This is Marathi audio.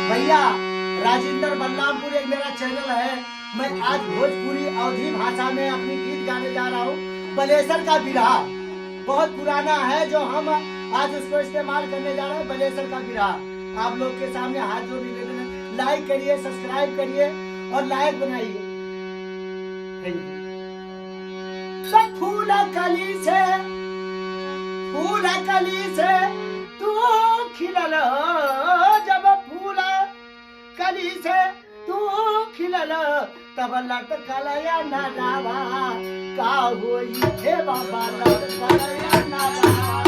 भैया राजेंद्र बल्लामपुर एक मेरा चैनल है। मैं आज भोजपुरी अवधी भाषा में अपनी गीत गाने जा रहा हूँ। बलेसर का बिरहा बहुत पुराना है जो हम आज उसको इस्तेमाल करने जा रहे हैं। बलेसर का बिरहा आप लोग के सामने हाथ जोड़ निवेदन, लाइक करिए, सब्सक्राइब करिए और लाइक बनाइए। फूल कली से तू खिलल, जब फूल कली से तू खिलल तब लटकल या नावा का होई हे बाबा लटकल या नावा।